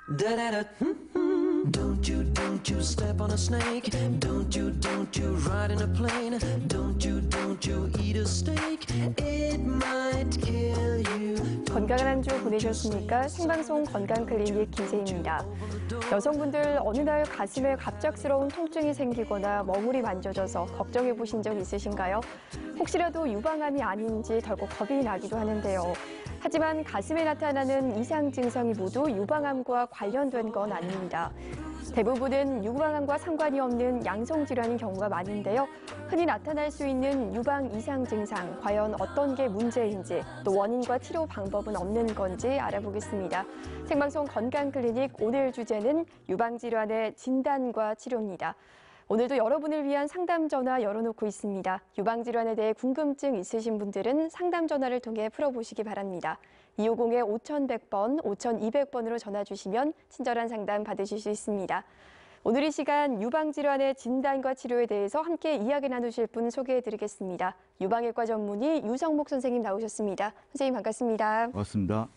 Don't you step on a snake. Don't you ride in a plane. Don't you eat a steak. It might kill you. 건강한 한 주 보내셨습니까? 생방송 건강클리닉 김세희입니다. 여성분들 어느 날 가슴에 갑작스러운 통증이 생기거나 멍울이 만져져서 걱정해 보신 적 있으신가요? 혹시라도 유방암이 아닌지 덜컥 겁이 나기도 하는데요. 하지만 가슴에 나타나는 이상 증상이 모두 유방암과 관련된 건 아닙니다. 대부분은 유방암과 상관이 없는 양성질환인 경우가 많은데요. 흔히 나타날 수 있는 유방 이상 증상, 과연 어떤 게 문제인지, 또 원인과 치료 방법은 없는 건지 알아보겠습니다. 생방송 건강클리닉 오늘 주제는 유방질환의 진단과 치료입니다. 오늘도 여러분을 위한 상담 전화 열어놓고 있습니다. 유방질환에 대해 궁금증 있으신 분들은 상담 전화를 통해 풀어보시기 바랍니다. 250-5100번, 5200번으로 전화 주시면 친절한 상담 받으실 수 있습니다. 오늘 이 시간 유방질환의 진단과 치료에 대해서 함께 이야기 나누실 분 소개해드리겠습니다. 유방외과 전문의 유성목 선생님 나오셨습니다. 선생님 반갑습니다. 반갑습니다.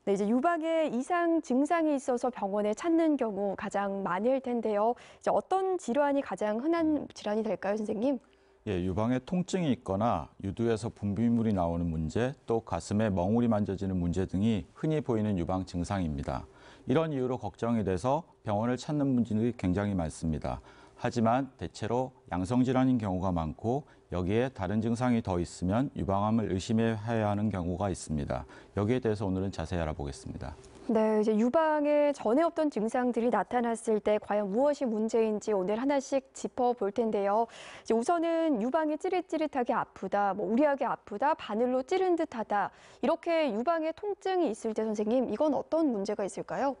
네, 이제 유방에 이상 증상이 있어서 병원에 찾는 경우 가장 많을 텐데요. 이제 어떤 질환이 가장 흔한 질환이 될까요, 선생님? 예, 유방에 통증이 있거나 유두에서 분비물이 나오는 문제, 또 가슴에 멍울이 만져지는 문제 등이 흔히 보이는 유방 증상입니다. 이런 이유로 걱정이 돼서 병원을 찾는 분들이 굉장히 많습니다. 하지만 대체로 양성질환인 경우가 많고 여기에 다른 증상이 더 있으면 유방암을 의심해야 하는 경우가 있습니다. 여기에 대해서 오늘은 자세히 알아보겠습니다. 네, 이제 유방에 전에 없던 증상들이 나타났을 때 과연 무엇이 문제인지 오늘 하나씩 짚어볼 텐데요. 이제 우선은 유방이 찌릿찌릿하게 아프다, 우리하게 아프다, 바늘로 찌른 듯하다. 이렇게 유방에 통증이 있을 때 선생님, 이건 어떤 문제가 있을까요?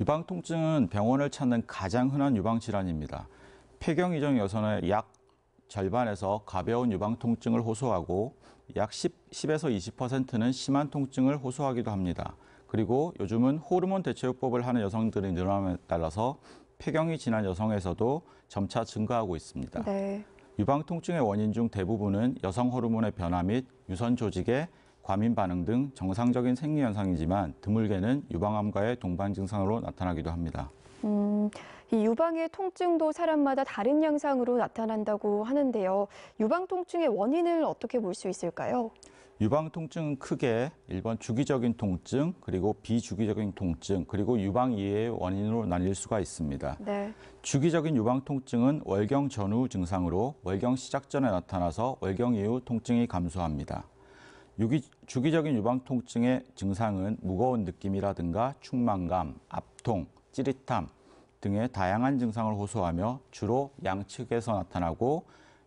유방 통증은 병원을 찾는 가장 흔한 유방 질환입니다. 폐경 이전 여성의 약 절반에서 가벼운 유방 통증을 호소하고 약 10에서 20%는 심한 통증을 호소하기도 합니다. 그리고 요즘은 호르몬 대체요법을 하는 여성들이 늘어남에 따라서 폐경이 지난 여성에서도 점차 증가하고 있습니다. 네. 유방 통증의 원인 중 대부분은 여성 호르몬의 변화 및 유선 조직의 과민 반응 등 정상적인 생리 현상이지만 드물게는 유방암과의 동반 증상으로 나타나기도 합니다. 이 유방의 통증도 사람마다 다른 양상으로 나타난다고 하는데요. 유방 통증의 원인을 어떻게 볼 수 있을까요? 유방 통증은 크게 1번 주기적인 통증, 그리고 비주기적인 통증, 그리고 유방 이외의 원인으로 나뉠 수가 있습니다. 네. 주기적인 유방 통증은 월경 전후 증상으로 월경 시작 전에 나타나서 월경 이후 통증이 감소합니다. 주기적인 유방 통증의 증상은 무거운 느낌이라든가 축만감, 압통, 찌릿함 등의 다양한 증상을 호소하며 주로 양측에서 나타나고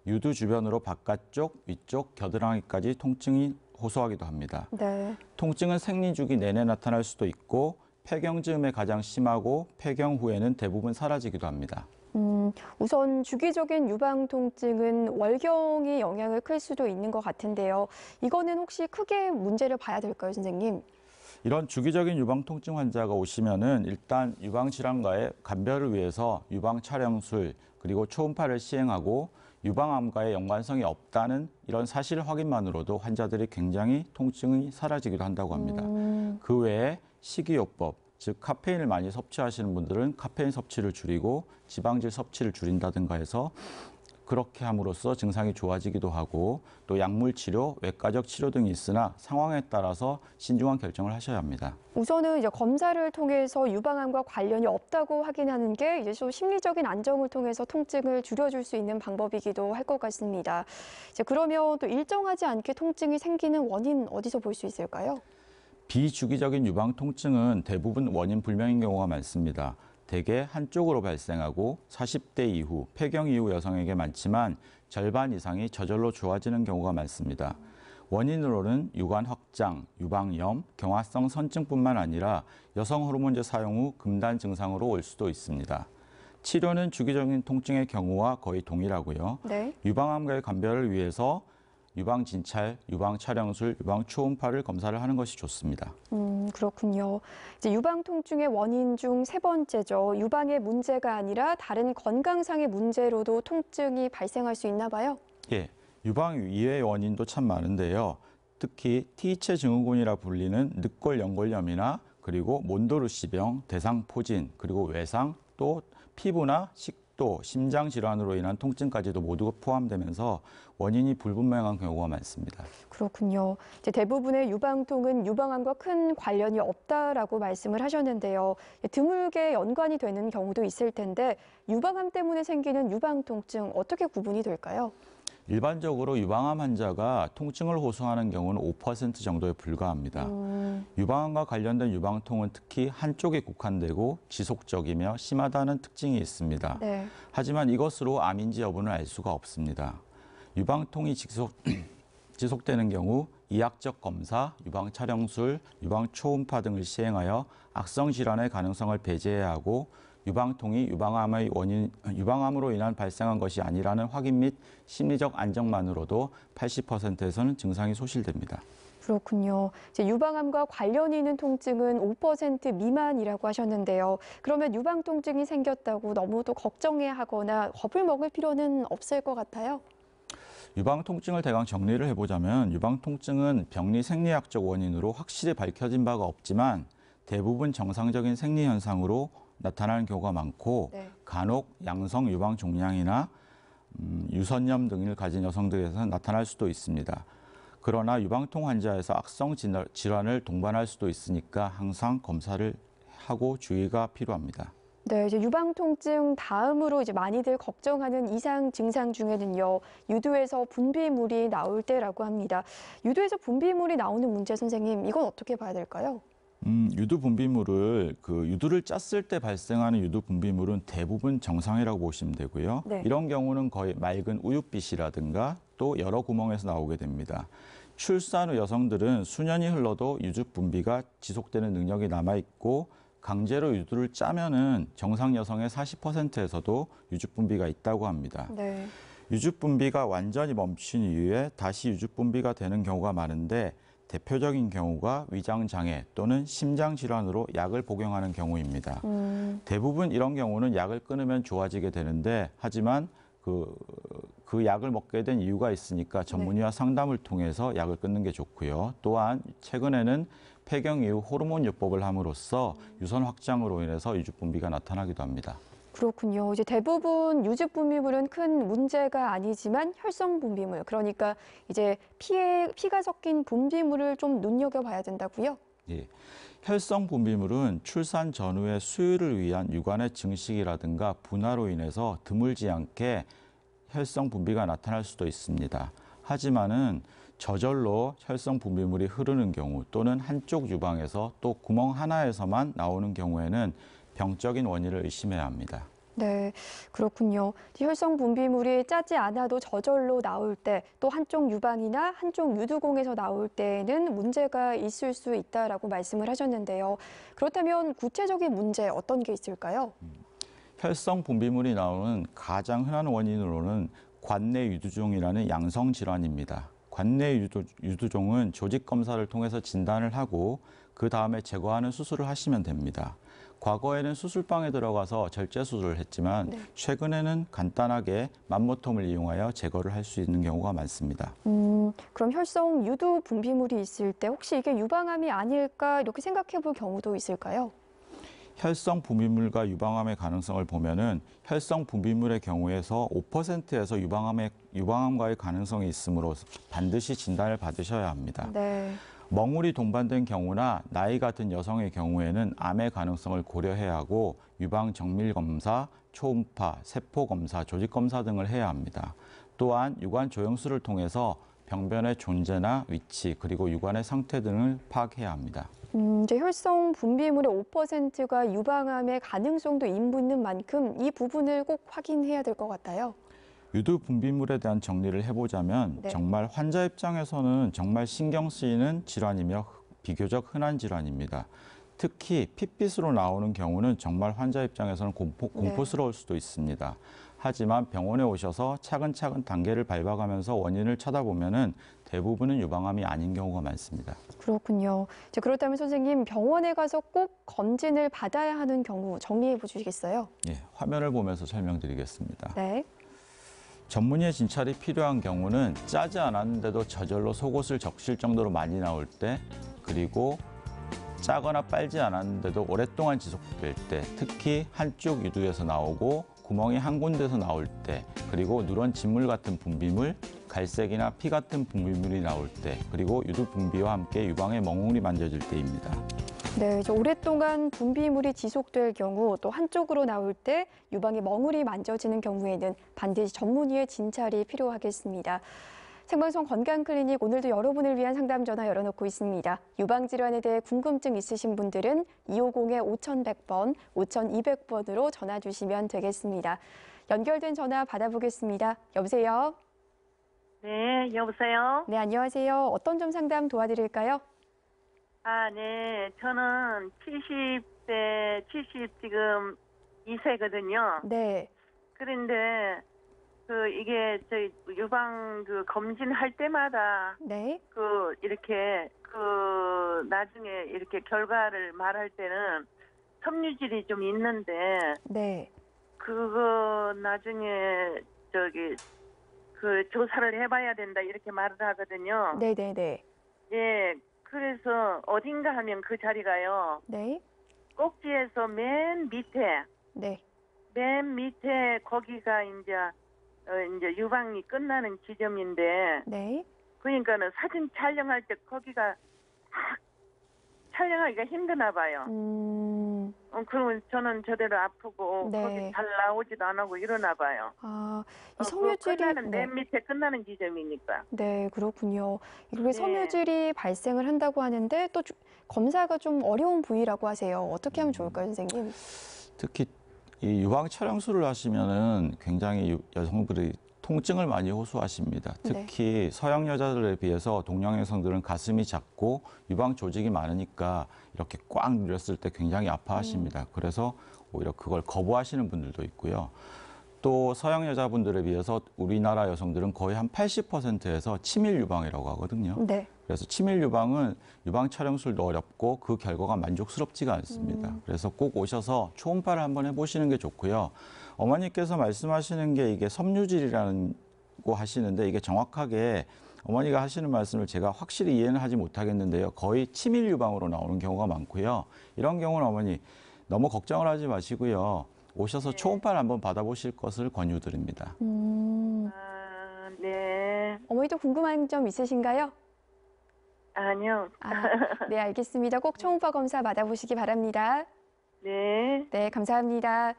유두 주변으로 바깥쪽, 위쪽, 겨드랑이까지 통증이 호소하기도 합니다. 네. 통증은 생리주기 내내 나타날 수도 있고 폐경 즈음에 가장 심하고 폐경 후에는 대부분 사라지기도 합니다. 우선 주기적인 유방 통증은 월경이 영향을 클 수도 있는 것 같은데요. 이거는 혹시 크게 문제를 봐야 될까요, 선생님? 이런 주기적인 유방 통증 환자가 오시면은 일단 유방 질환과의 감별을 위해서 유방 촬영술 그리고 초음파를 시행하고 유방암과의 연관성이 없다는 이런 사실 확인만으로도 환자들이 굉장히 통증이 사라지기도 한다고 합니다. 그 외에 식이요법, 즉 카페인을 많이 섭취하시는 분들은 카페인 섭취를 줄이고 지방질 섭취를 줄인다든가 해서 그렇게 함으로써 증상이 좋아지기도 하고 또 약물 치료, 외과적 치료 등이 있으나 상황에 따라서 신중한 결정을 하셔야 합니다. 우선은 이제 검사를 통해서 유방암과 관련이 없다고 확인하는 게 이제 좀 심리적인 안정을 통해서 통증을 줄여줄 수 있는 방법이기도 할 것 같습니다. 이제 그러면 또 일정하지 않게 통증이 생기는 원인 어디서 볼 수 있을까요? 비주기적인 유방 통증은 대부분 원인 불명인 경우가 많습니다. 대개 한쪽으로 발생하고 40대 이후, 폐경 이후 여성에게 많지만 절반 이상이 저절로 좋아지는 경우가 많습니다. 원인으로는 유관 확장, 유방염, 경화성 선증뿐만 아니라 여성 호르몬제 사용 후 금단 증상으로 올 수도 있습니다. 치료는 주기적인 통증의 경우와 거의 동일하고요. 네. 유방암과의 감별을 위해서 유방 진찰, 유방 촬영술, 유방 초음파를 검사를 하는 것이 좋습니다. 그렇군요. 이제 유방 통증의 원인 중 세 번째죠. 유방의 문제가 아니라 다른 건강상의 문제로도 통증이 발생할 수 있나 봐요. 예, 유방 이외의 원인도 참 많은데요. 특히 T체 증후군이라 불리는 늑골 연골염이나 그리고 몬도르시병, 대상포진, 그리고 외상, 또 피부나 식도, 심장 질환으로 인한 통증까지도 모두 포함되면서 원인이 불분명한 경우가 많습니다. 그렇군요. 이제 대부분의 유방통은 유방암과 큰 관련이 없다라고 말씀을 하셨는데요. 드물게 연관이 되는 경우도 있을 텐데 유방암 때문에 생기는 유방통증 어떻게 구분이 될까요? 일반적으로 유방암 환자가 통증을 호소하는 경우는 5% 정도에 불과합니다. 유방암과 관련된 유방통은 특히 한쪽에 국한되고 지속적이며 심하다는 특징이 있습니다. 네. 하지만 이것으로 암인지 여부는 알 수가 없습니다. 유방통이 지속되는 경우 이학적 검사, 유방 촬영술, 유방 초음파 등을 시행하여 악성 질환의 가능성을 배제해야 하고 유방통이 유방암으로 인한 발생한 것이 아니라는 확인 및 심리적 안정만으로도 80%에서는 증상이 소실됩니다. 그렇군요. 이제 유방암과 관련이 있는 통증은 5% 미만이라고 하셨는데요. 그러면 유방통증이 생겼다고 너무도 걱정해야 하거나 겁을 먹을 필요는 없을 것 같아요. 유방통증을 대강 정리를 해보자면 유방통증은 병리 생리학적 원인으로 확실히 밝혀진 바가 없지만 대부분 정상적인 생리 현상으로 나타나는 경우가 많고 네. 간혹 양성 유방 종양이나 유선염 등을 가진 여성들에서는 나타날 수도 있습니다. 그러나 유방통 환자에서 악성 질환을 동반할 수도 있으니까 항상 검사를 하고 주의가 필요합니다. 네, 이제 유방통증 다음으로 이제 많이들 걱정하는 이상 증상 중에는요, 유두에서 분비물이 나올 때라고 합니다. 유두에서 분비물이 나오는 문제, 선생님, 이건 어떻게 봐야 될까요? 유두 분비물을 유두를 짰을 때 발생하는 유두 분비물은 대부분 정상이라고 보시면 되고요. 네. 이런 경우는 거의 맑은 우윳빛이라든가 또 여러 구멍에서 나오게 됩니다. 출산 후 여성들은 수년이 흘러도 유두 분비가 지속되는 능력이 남아 있고 강제로 유두를 짜면은 정상 여성의 40%에서도 유주 분비가 있다고 합니다. 네. 유주 분비가 완전히 멈춘 이후에 다시 유주 분비가 되는 경우가 많은데 대표적인 경우가 위장 장애 또는 심장 질환으로 약을 복용하는 경우입니다. 대부분 이런 경우는 약을 끊으면 좋아지게 되는데 하지만 그 약을 먹게 된 이유가 있으니까 전문의와 상담을 통해서 약을 끊는 게 좋고요. 또한 최근에는 폐경 이후 호르몬 요법을 함으로써 유선 확장으로 인해서 유주 분비가 나타나기도 합니다. 그렇군요. 이제 대부분 유주 분비물은 큰 문제가 아니지만 혈성 분비물, 그러니까 이제 피가 섞인 분비물을 좀 눈여겨봐야 된다고요? 예. 혈성 분비물은 출산 전후의 수유를 위한 유관의 증식이라든가 분화로 인해서 드물지 않게 혈성 분비가 나타날 수도 있습니다. 하지만은 저절로 혈성 분비물이 흐르는 경우 또는 한쪽 유방에서 또 구멍 하나에서만 나오는 경우에는 병적인 원인을 의심해야 합니다. 네, 그렇군요. 혈성 분비물이 짜지 않아도 저절로 나올 때, 또 한쪽 유방이나 한쪽 유두공에서 나올 때에는 문제가 있을 수 있다라고 말씀을 하셨는데요. 그렇다면 구체적인 문제 어떤 게 있을까요? 혈성 분비물이 나오는 가장 흔한 원인으로는 관내 유두종이라는 양성 질환입니다. 관내 유두종은 조직 검사를 통해서 진단을 하고 그 다음에 제거하는 수술을 하시면 됩니다. 과거에는 수술방에 들어가서 절제 수술을 했지만 최근에는 간단하게 맘모톰을 이용하여 제거를 할 수 있는 경우가 많습니다. 그럼 혈성 유두 분비물이 있을 때 혹시 이게 유방암이 아닐까 이렇게 생각해 볼 경우도 있을까요? 혈성 분비물과 유방암의 가능성을 보면은 혈성 분비물의 경우에서 5%에서 유방암과의 가능성이 있으므로 반드시 진단을 받으셔야 합니다. 네. 멍울이 동반된 경우나 나이가 든 여성의 경우에는 암의 가능성을 고려해야 하고 유방 정밀 검사, 초음파, 세포 검사, 조직 검사 등을 해야 합니다. 또한 유관 조영술을 통해서 병변의 존재나 위치 그리고 유관의 상태 등을 파악해야 합니다. 이제 혈성 분비물의 5%가 유방암의 가능성도 있는 만큼 이 부분을 꼭 확인해야 될 것 같아요. 유두 분비물에 대한 정리를 해보자면 정말 환자 입장에서는 정말 신경 쓰이는 질환이며 비교적 흔한 질환입니다. 특히 핏빛으로 나오는 경우는 정말 환자 입장에서는 공포스러울 수도 있습니다. 하지만 병원에 오셔서 차근차근 단계를 밟아가면서 원인을 찾아보면은 대부분은 유방암이 아닌 경우가 많습니다. 그렇군요. 이제 그렇다면 선생님, 병원에 가서 꼭 검진을 받아야 하는 경우 정리해 주시겠어요? 예, 화면을 보면서 설명드리겠습니다. 네. 전문의의 진찰이 필요한 경우는 짜지 않았는데도 저절로 속옷을 적실 정도로 많이 나올 때, 그리고 짜거나 빨지 않았는데도 오랫동안 지속될 때, 특히 한쪽 유두에서 나오고 구멍이 한 군데서 나올 때, 그리고 누런 진물 같은 분비물, 갈색이나 피 같은 분비물이 나올 때, 그리고 유두 분비와 함께 유방의 멍울이 만져질 때입니다. 네, 오랫동안 분비물이 지속될 경우 또 한쪽으로 나올 때 유방의 멍울이 만져지는 경우에는 반드시 전문의의 진찰이 필요하겠습니다. 생방송 건강클리닉 오늘도 여러분을 위한 상담 전화 열어놓고 있습니다. 유방질환에 대해 궁금증 있으신 분들은 250-5100번, 5200번으로 전화 주시면 되겠습니다. 연결된 전화 받아보겠습니다. 여보세요? 네, 여보세요? 네, 안녕하세요. 어떤 점 상담 도와드릴까요? 아, 네. 저는 70 지금 2세거든요. 네. 그런데, 이게, 유방 검진할 때마다, 네. 나중에 이렇게 결과를 말할 때는 섬유질이 좀 있는데, 네. 그거 나중에, 조사를 해봐야 된다, 이렇게 말을 하거든요. 네네네. 예. 그래서 어딘가 하면 그 자리가요. 네. 꼭지에서 맨 밑에 거기가 이제 유방이 끝나는 지점인데, 네. 그러니까는 사진 촬영할 때 거기가 촬영하기가 힘드나 봐요. 그러면 저는 저대로 아프고 네. 거기 잘 나오지도 안 하고 이러나 봐요. 아, 이 섬유질이 맨 밑에 끝나는 지점이니까. 네, 그렇군요. 이렇게 네. 섬유질이 발생을 한다고 하는데 또 검사가 좀 어려운 부위라고 하세요. 어떻게 하면 좋을까요, 선생님? 특히 이 유방 촬영술을 하시면은 굉장히 여성들이 통증을 많이 호소하십니다. 특히 서양 여자들에 비해서 동양 여성들은 가슴이 작고 유방 조직이 많으니까 이렇게 꽉 눌렸을 때 굉장히 아파하십니다. 그래서 오히려 그걸 거부하시는 분들도 있고요. 또 서양 여자분들에 비해서 우리나라 여성들은 거의 한 80%에서 치밀 유방이라고 하거든요. 네. 그래서 치밀 유방은 유방 촬영술도 어렵고 그 결과가 만족스럽지가 않습니다. 그래서 꼭 오셔서 초음파를 한번 해보시는 게 좋고요. 어머니께서 말씀하시는 게 이게 섬유질이라고 하시는데 이게 정확하게 어머니가 하시는 말씀을 제가 확실히 이해는 하지 못하겠는데요. 거의 치밀 유방으로 나오는 경우가 많고요. 이런 경우는 어머니 너무 걱정을 하지 마시고요. 오셔서 초음파를 한번 받아보실 것을 권유드립니다. 아, 네. 어머니도 궁금한 점 있으신가요? 아니요. 네, 알겠습니다. 꼭 초음파 검사 받아보시기 바랍니다. 네. 네, 감사합니다.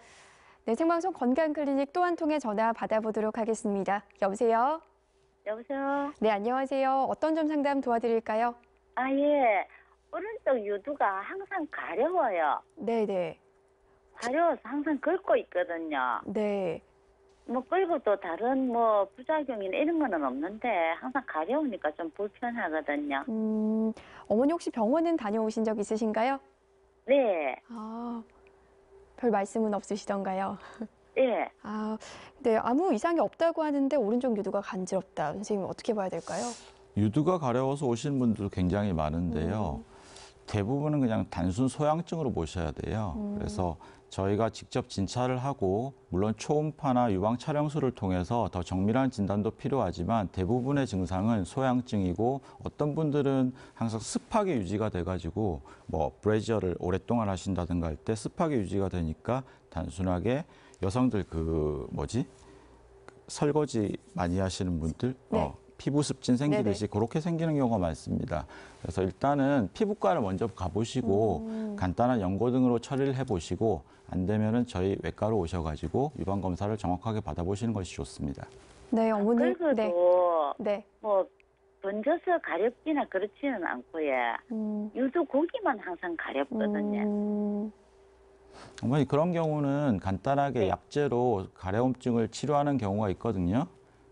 네, 생방송 건강클리닉 또 한 통의 전화 받아보도록 하겠습니다. 여보세요? 여보세요? 네, 안녕하세요. 어떤 점 상담 도와드릴까요? 아, 예. 오른쪽 유두가 항상 가려워요. 네네. 가려워서 항상 긁고 있거든요. 네. 뭐 긁고 또 다른 뭐 부작용이나 이런 거는 없는데 항상 가려우니까 좀 불편하거든요. 어머니 혹시 병원은 다녀오신 적 있으신가요? 네. 아, 별 말씀은 없으시던가요? 예. 아, 네, 아무 이상이 없다고 하는데 오른쪽 유두가 간지럽다. 선생님 어떻게 봐야 될까요? 유두가 가려워서 오시는 분들도 굉장히 많은데요. 대부분은 그냥 단순 소양증으로 보셔야 돼요. 그래서 저희가 직접 진찰을 하고 물론 초음파나 유방 촬영술을 통해서 더 정밀한 진단도 필요하지만 대부분의 증상은 소양증이고 어떤 분들은 항상 습하게 유지가 돼가지고 뭐 브래지어를 오랫동안 하신다든가 할 때 습하게 유지가 되니까 단순하게 여성들 설거지 많이 하시는 분들 네. 피부 습진 생기듯이 그렇게 생기는 경우가 많습니다. 그래서 일단은 피부과를 먼저 가보시고 간단한 연고 등으로 처리를 해보시고 안 되면은 저희 외과로 오셔가지고 유방 검사를 정확하게 받아보시는 것이 좋습니다. 네, 어머니. 긁어도 네. 뭐 번져서 가렵지나 그렇지는 않고요. 유두 고기만 항상 가렵거든요. 어머니 그런 경우는 간단하게 네. 약재로 가려움증을 치료하는 경우가 있거든요.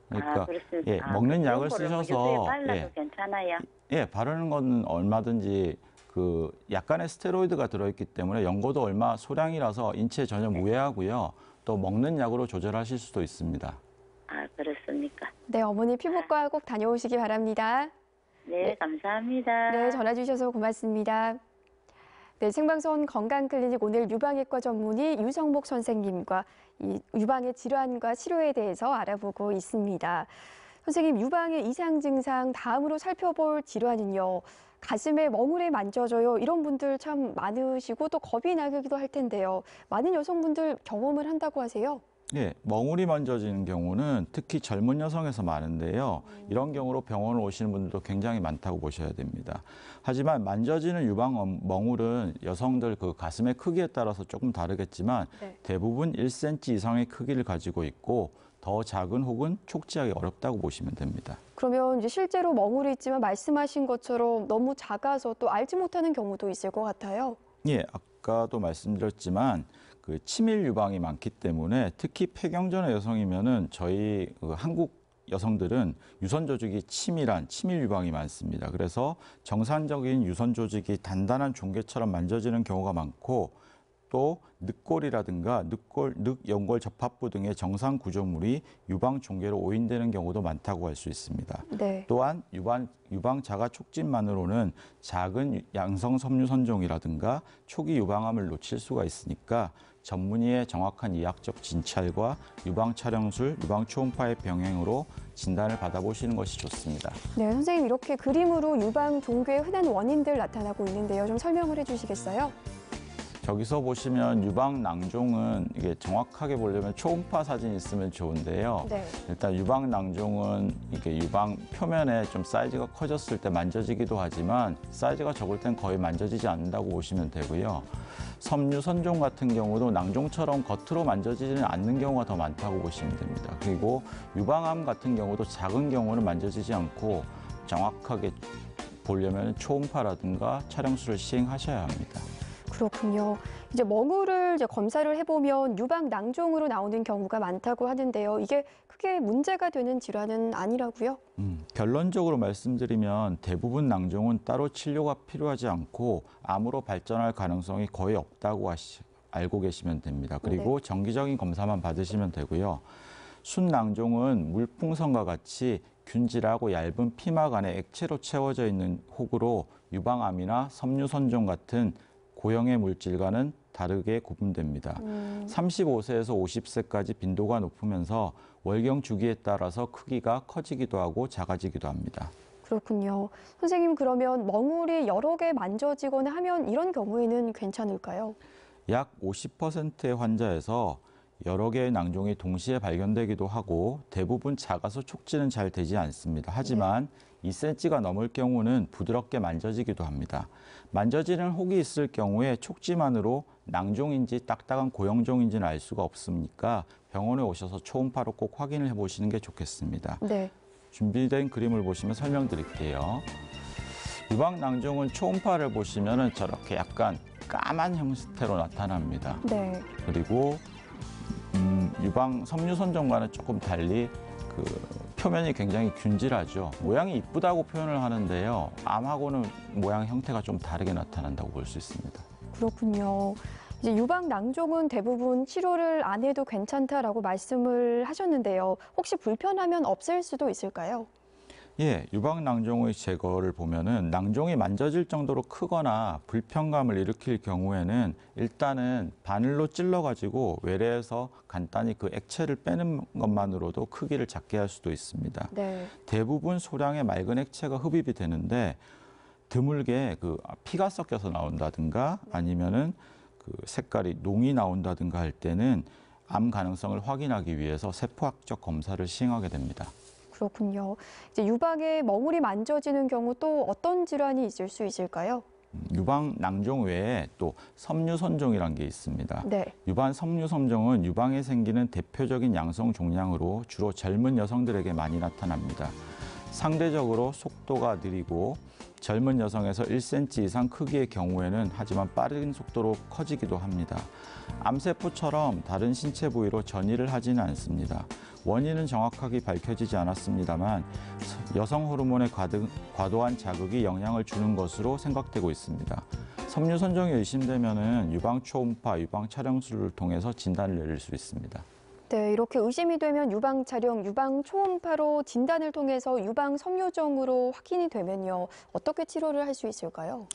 그러니까 그렇습니다. 예, 먹는 약을 그런 거를 쓰셔서 유두에 발라도 괜찮아요. 예, 바르는 건 얼마든지 그 약간의 스테로이드가 들어있기 때문에 연고도 얼마 소량이라서 인체에 전혀 무해하고요. 또 먹는 약으로 조절하실 수도 있습니다. 아, 그렇습니까? 네, 어머니 피부과 꼭 다녀오시기 바랍니다. 네, 감사합니다. 네, 전화 주셔서 고맙습니다. 네, 생방송 건강클리닉 오늘 유방외과 전문의 유성목 선생님과 이 유방의 질환과 치료에 대해서 알아보고 있습니다. 선생님, 유방의 이상 증상 다음으로 살펴볼 질환은요. 가슴에 멍울이 만져져요. 이런 분들 참 많으시고 또 겁이 나기도 할 텐데요. 많은 여성분들 경험을 한다고 하세요. 네, 멍울이 만져지는 경우는 특히 젊은 여성에서 많은데요. 이런 경우로 병원을 오시는 분들도 굉장히 많다고 보셔야 됩니다. 하지만 만져지는 유방 멍울은 여성들 그 가슴의 크기에 따라서 조금 다르겠지만 네. 대부분 1cm 이상의 크기를 가지고 있고 더 작은 혹은 촉지하기 어렵다고 보시면 됩니다. 그러면 이제 실제로 멍울이 있지만 말씀하신 것처럼 너무 작아서 또 알지 못하는 경우도 있을 것 같아요. 예, 아까도 말씀드렸지만 그 치밀 유방이 많기 때문에 특히 폐경전의 여성이면은 저희 한국 여성들은 유선 조직이 치밀한 치밀 유방이 많습니다. 그래서 정상적인 유선 조직이 단단한 종개처럼 만져지는 경우가 많고 또 늑골이라든가 늑연골 접합부 등의 정상 구조물이 유방 종개로 오인되는 경우도 많다고 할 수 있습니다. 네. 또한 유방 자가 촉진만으로는 작은 양성 섬유선종이라든가 초기 유방암을 놓칠 수가 있으니까 전문의의 정확한 의학적 진찰과 유방 촬영술, 유방 초음파의 병행으로 진단을 받아보시는 것이 좋습니다. 네, 선생님 이렇게 그림으로 유방 종괴의 흔한 원인들 나타나고 있는데요. 좀 설명을 해주시겠어요? 저기서 보시면 유방 낭종은 이게 정확하게 보려면 초음파 사진이 있으면 좋은데요. 네. 일단 유방 낭종은 이게 유방 표면에 좀 사이즈가 커졌을 때 만져지기도 하지만 사이즈가 적을 땐 거의 만져지지 않는다고 보시면 되고요. 섬유 선종 같은 경우도 낭종처럼 겉으로 만져지지는 않는 경우가 더 많다고 보시면 됩니다. 그리고 유방암 같은 경우도 작은 경우는 만져지지 않고 정확하게 보려면 초음파라든가 촬영술을 시행하셔야 합니다. 그렇군요. 이제 멍울을 검사를 해보면 유방 낭종으로 나오는 경우가 많다고 하는데요. 이게 크게 문제가 되는 질환은 아니라고요? 결론적으로 말씀드리면 대부분 낭종은 따로 치료가 필요하지 않고 암으로 발전할 가능성이 거의 없다고 알고 계시면 됩니다. 그리고 정기적인 검사만 받으시면 되고요. 순낭종은 물풍선과 같이 균질하고 얇은 피막 안에 액체로 채워져 있는 혹으로 유방암이나 섬유선종 같은 고형의 물질과는 다르게 구분됩니다. 35세에서 50세까지 빈도가 높으면서 월경 주기에 따라서 크기가 커지기도 하고 작아지기도 합니다. 그렇군요. 선생님, 그러면 멍울이 여러 개 만져지거나 하면 이런 경우에는 괜찮을까요? 약 50%의 환자에서 여러 개의 낭종이 동시에 발견되기도 하고 대부분 작아서 촉진은 잘 되지 않습니다. 하지만 2cm가 넘을 경우는 부드럽게 만져지기도 합니다. 만져지는 혹이 있을 경우에 촉지만으로 낭종인지 딱딱한 고형종인지는 알 수가 없으니까 병원에 오셔서 초음파로 꼭 확인을 해보시는 게 좋겠습니다. 네. 준비된 그림을 보시면 설명드릴게요. 유방 낭종은 초음파를 보시면 저렇게 약간 까만 형태로 나타납니다. 네. 그리고 유방 섬유선종과는 조금 달리 그 표면이 굉장히 균질하죠. 모양이 이쁘다고 표현을 하는데요. 암하고는 모양 형태가 좀 다르게 나타난다고 볼 수 있습니다. 그렇군요. 이제 유방 낭종은 대부분 치료를 안 해도 괜찮다라고 말씀을 하셨는데요. 혹시 불편하면 없앨 수도 있을까요? 예, 유방 낭종의 제거를 보면은 낭종이 만져질 정도로 크거나 불편감을 일으킬 경우에는 일단은 바늘로 찔러가지고 외래에서 간단히 그 액체를 빼는 것만으로도 크기를 작게 할 수도 있습니다. 네. 대부분 소량의 맑은 액체가 흡입이 되는데 드물게 그 피가 섞여서 나온다든가 아니면은 그 색깔이 농이 나온다든가 할 때는 암 가능성을 확인하기 위해서 세포학적 검사를 시행하게 됩니다. 그렇군요. 이제 유방에 멍울이 만져지는 경우 또 어떤 질환이 있을 수 있을까요? 유방 낭종 외에 또 섬유선종이라는 게 있습니다. 네. 유방 섬유선종은 유방에 생기는 대표적인 양성 종양으로 주로 젊은 여성들에게 많이 나타납니다. 상대적으로 속도가 느리고 젊은 여성에서 1cm 이상 크기의 경우에는 하지만 빠른 속도로 커지기도 합니다. 암세포처럼 다른 신체 부위로 전이를 하지는 않습니다. 원인은 정확하게 밝혀지지 않았습니다만 여성 호르몬의 과도한 자극이 영향을 주는 것으로 생각되고 있습니다. 섬유선종이 의심되면 유방 초음파, 유방 촬영술을 통해서 진단을 내릴 수 있습니다. 네, 이렇게 의심이 되면 유방 촬영, 유방 초음파로 진단을 통해서 유방 섬유종으로 확인이 되면요. 어떻게 치료를 할 수 있을까요?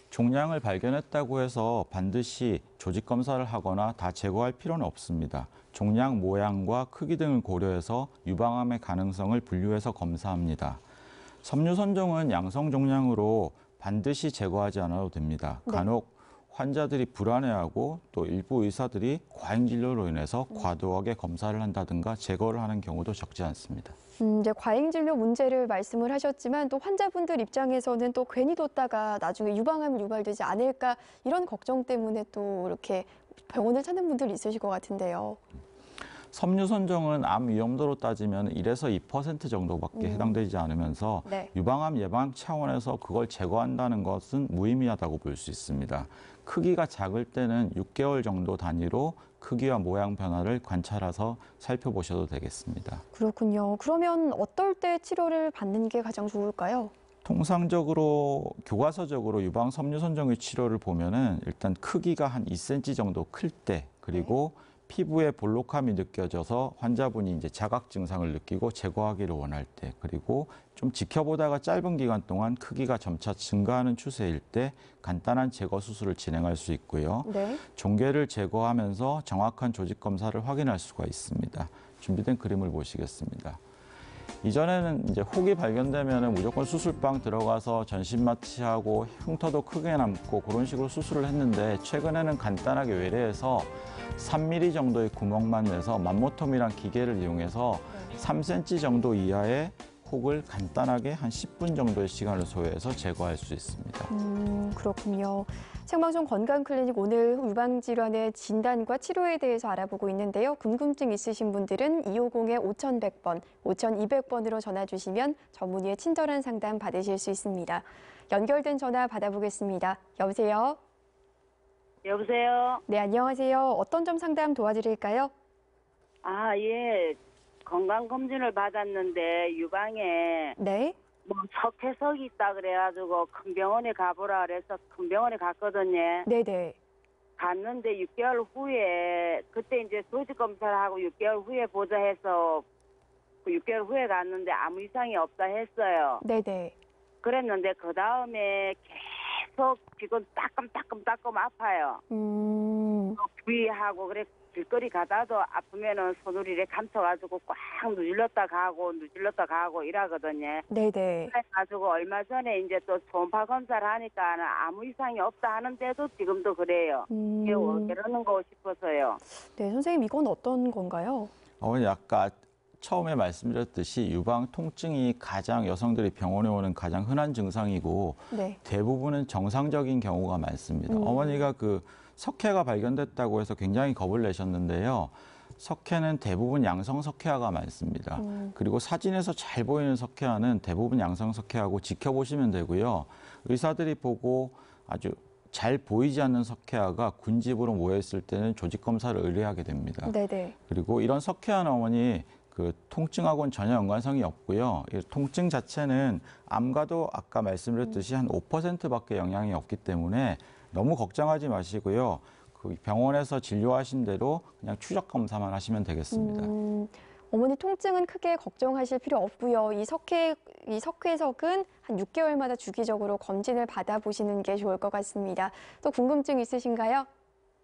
종양을 발견했다고 해서 반드시 조직 검사를 하거나 다 제거할 필요는 없습니다. 종양 모양과 크기 등을 고려해서 유방암의 가능성을 분류해서 검사합니다. 섬유 선종은 양성 종양으로 반드시 제거하지 않아도 됩니다. 네. 간혹 환자들이 불안해하고 또 일부 의사들이 과잉 진료로 인해서 과도하게 검사를 한다든가 제거를 하는 경우도 적지 않습니다. 이제 과잉 진료 문제를 말씀을 하셨지만 또 환자분들 입장에서는 또 괜히 뒀다가 나중에 유방암이 유발되지 않을까 이런 걱정 때문에 또 이렇게 병원을 찾는 분들이 있으실 것 같은데요. 섬유 선종은 암 위험도로 따지면 1에서 2% 정도밖에 해당되지 않으면서 네. 유방암 예방 차원에서 그걸 제거한다는 것은 무의미하다고 볼 수 있습니다. 크기가 작을 때는 6개월 정도 단위로 크기와 모양 변화를 관찰해서 살펴보셔도 되겠습니다. 그렇군요. 그러면 어떨 때 치료를 받는 게 가장 좋을까요? 통상적으로 교과서적으로 유방 섬유 선종의 치료를 보면은 일단 크기가 한 2cm 정도 클 때 그리고 피부에 볼록함이 느껴져서 환자분이 이제 자각 증상을 느끼고 제거하기를 원할 때 그리고 좀 지켜보다가 짧은 기간 동안 크기가 점차 증가하는 추세일 때 간단한 제거 수술을 진행할 수 있고요. 네. 종괴를 제거하면서 정확한 조직 검사를 확인할 수가 있습니다. 준비된 그림을 보시겠습니다. 이전에는 이제 혹이 발견되면 무조건 수술방 들어가서 전신 마취하고 흉터도 크게 남고 그런 식으로 수술을 했는데 최근에는 간단하게 외래해서 3mm 정도의 구멍만 내서 맘모톰이란 기계를 이용해서 3cm 정도 이하의 혹을 간단하게 한 10분 정도의 시간을 소요해서 제거할 수 있습니다. 그렇군요. 생방송 건강클리닉 오늘 유방질환의 진단과 치료에 대해서 알아보고 있는데요. 궁금증 있으신 분들은 250-5100번, 5200번으로 전화 주시면 전문의의 친절한 상담 받으실 수 있습니다. 연결된 전화 받아보겠습니다. 여보세요? 여보세요? 네, 안녕하세요. 어떤 점 상담 도와드릴까요? 아, 예. 건강검진을 받았는데 유방에 네. 뭐 석회석이 있다 그래가지고 큰 병원에 가보라 그래서 큰 병원에 갔거든요. 네네. 갔는데 6개월 후에 그때 이제 조직 검사를 하고 6개월 후에 보자 해서 그 6개월 후에 갔는데 아무 이상이 없다 했어요. 네네. 그랬는데 그 다음에 계속 지금 따끔따끔 아파요. 부위하고 그래 길거리 가다도 아프면은 손으로 이렇게 감춰가지고 꽉 누질렀다 가고 이러거든요. 네네. 그래가지고 얼마 전에 이제 또 초음파 검사를 하니까 아무 이상이 없다 하는데도 지금도 그래요. 이게 왜 그러는 거 싶어서요. 네, 선생님 이건 어떤 건가요? 어머니 아까 처음에 말씀드렸듯이 유방 통증이 가장 여성들이 병원에 오는 가장 흔한 증상이고 네. 대부분은 정상적인 경우가 많습니다. 어머니가 그 석회가 발견됐다고 해서 굉장히 겁을 내셨는데요. 석회는 대부분 양성 석회화가 많습니다. 그리고 사진에서 잘 보이는 석회화는 대부분 양성 석회화고 지켜보시면 되고요. 의사들이 보고 아주 잘 보이지 않는 석회화가 군집으로 모여있을 때는 조직 검사를 의뢰하게 됩니다. 네네. 그리고 이런 석회화는 어머니 그 통증하고는 전혀 연관성이 없고요. 이 통증 자체는 암과도 아까 말씀드렸듯이 한 5%밖에 영향이 없기 때문에 너무 걱정하지 마시고요. 그 병원에서 진료하신 대로 그냥 추적 검사만 하시면 되겠습니다. 어머니 통증은 크게 걱정하실 필요 없고요. 이 석회석은 한 6개월마다 주기적으로 검진을 받아보시는 게 좋을 것 같습니다. 또 궁금증 있으신가요?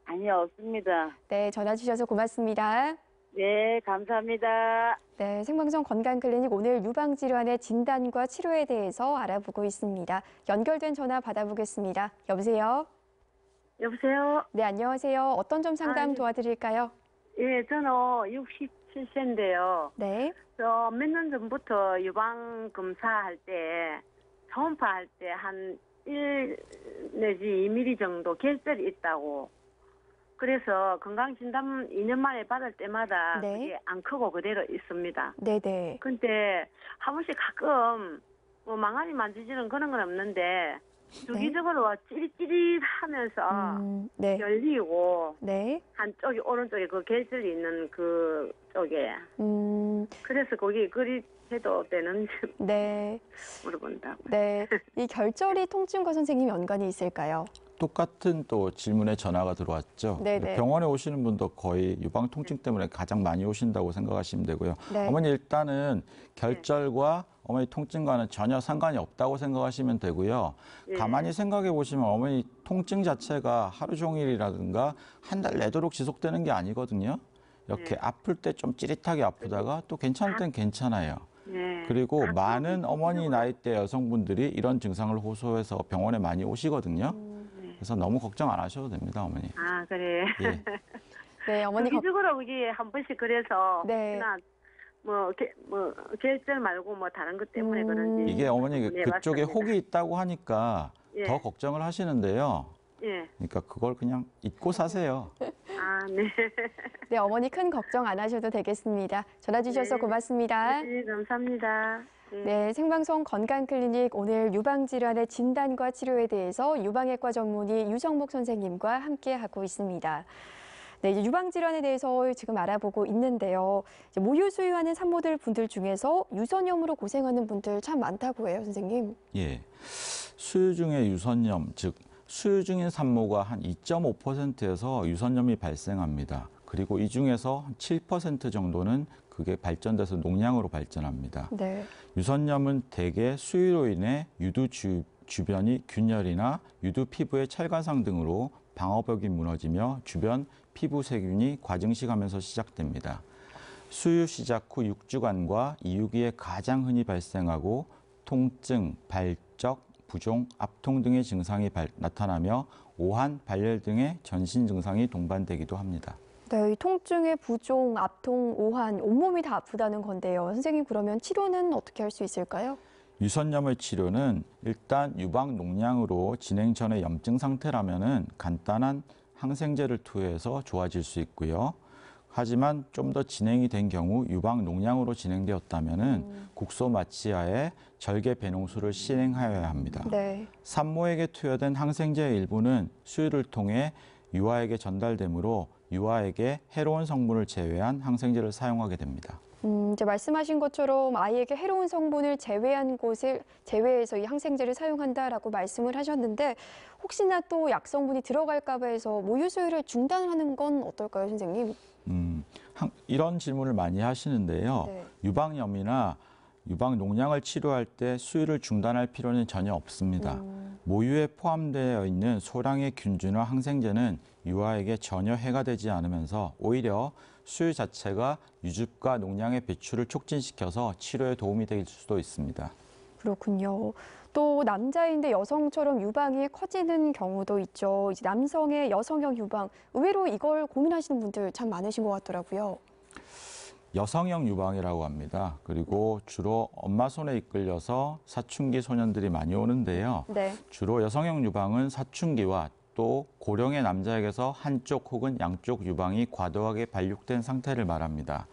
아니요, 없습니다. 네, 전화 주셔서 고맙습니다. 네, 감사합니다. 네, 생방송 건강클리닉 오늘 유방질환의 진단과 치료에 대해서 알아보고 있습니다. 연결된 전화 받아보겠습니다. 여보세요? 여보세요? 네, 안녕하세요. 어떤 점 상담 도와드릴까요? 예, 저는 67세인데요. 네. 저 몇 년 전부터 유방 검사할 때, 초음파 할 때 한 1 내지 2mm 정도 결절이 있다고. 그래서 건강진단 2년 만에 받을 때마다 네. 그게 안 크고 그대로 있습니다. 네네. 근데 한 번씩 가끔 뭐 망아지 만지지는 그런 건 없는데 주기적으로 찌릿찌릿하면서 네. 열리고 네. 한쪽이 오른쪽에 그 결절이 있는 그 쪽에 그래서 거기 그리 해도 되는지 네. 물어본다고. 네. 이 결절이 통증과 선생님 연관이 있을까요? 똑같은 또 질문에 전화가 들어왔죠. 네네. 병원에 오시는 분도 거의 유방 통증 때문에 가장 많이 오신다고 생각하시면 되고요. 네. 어머니 일단은 결절과 어머니 통증과는 전혀 상관이 없다고 생각하시면 되고요. 네. 가만히 생각해 보시면 어머니 통증 자체가 하루 종일이라든가 한 달 내도록 지속되는 게 아니거든요. 이렇게 네. 아플 때 좀 찌릿하게 아프다가 또 괜찮을 땐 괜찮아요. 네. 그리고 많은 어머니 나이대 여성분들이 이런 증상을 호소해서 병원에 많이 오시거든요. 네. 그래서 너무 걱정 안 하셔도 됩니다, 어머니. 아, 그래. 예. 네, 어머니 주기적으로 그게 한 번씩 그래서 네. 혹시나 계절 말고 뭐 다른 것 때문에 그런지 이게 어머니 네, 그쪽에 맞습니다. 혹이 있다고 하니까 예. 더 걱정을 하시는데요. 예. 그러니까 그걸 그냥 잊고 사세요. 아, 네. 네, 어머니 큰 걱정 안 하셔도 되겠습니다. 전화 주셔서 네. 고맙습니다. 네, 감사합니다. 네, 생방송 건강클리닉 오늘 유방질환의 진단과 치료에 대해서 유방외과 전문의 유정목 선생님과 함께하고 있습니다. 네, 이제 유방질환에 대해서 지금 알아보고 있는데요. 이제 모유 수유하는 산모들 분들 중에서 유선염으로 고생하는 분들 참 많다고 해요, 선생님. 예. 수유 중에 유선염, 즉 수유 중인 산모가 한 2.5%에서 유선염이 발생합니다. 그리고 이 중에서 7% 정도는 그게 발전돼서 농양으로 발전합니다. 네. 유선염은 대개 수유로 인해 유두 주변이 균열이나 유두 피부의 찰과상 등으로 방어벽이 무너지며 주변 피부 세균이 과증식하면서 시작됩니다. 수유 시작 후 6주간과 이후기에 가장 흔히 발생하고 통증, 발적, 부종, 압통 등의 증상이 나타나며 오한, 발열 등의 전신 증상이 동반되기도 합니다. 네, 이 통증의 부종, 압통, 오한, 온몸이 다 아프다는 건데요. 선생님, 그러면 치료는 어떻게 할 수 있을까요? 유선염의 치료는 일단 유방 농양으로 진행 전의 염증 상태라면은 간단한 항생제를 투여해서 좋아질 수 있고요. 하지만 좀 더 진행이 된 경우 유방 농양으로 진행되었다면은 국소 마취하에 절개 배농술을 시행하여야 합니다. 네. 산모에게 투여된 항생제의 일부는 수유를 통해 유아에게 전달되므로 유아에게 해로운 성분을 제외한 항생제를 사용하게 됩니다. 이제 말씀하신 것처럼 아이에게 해로운 성분을 제외해서 이 항생제를 사용한다라고 말씀을 하셨는데 혹시나 또 약 성분이 들어갈까 봐 해서 모유 수유를 중단하는 건 어떨까요, 선생님? 이런 질문을 많이 하시는데요. 네. 유방염이나 유방 농양을 치료할 때 수유를 중단할 필요는 전혀 없습니다. 모유에 포함되어 있는 소량의 균주나 항생제는 유아에게 전혀 해가 되지 않으면서 오히려 수유 자체가 유즙과 농양의 배출을 촉진시켜서 치료에 도움이 될 수도 있습니다. 그렇군요. 또 남자인데 여성처럼 유방이 커지는 경우도 있죠. 이제 남성의 여성형 유방, 의외로 이걸 고민하시는 분들 참 많으신 것 같더라고요. 여성형 유방이라고 합니다. 그리고 주로 엄마 손에 이끌려서 사춘기 소년들이 많이 오는데요. 네. 주로 여성형 유방은 사춘기와 또 고령의 남자에게서 한쪽 혹은 양쪽 유방이 과도하게 발육된 상태를 말합니다.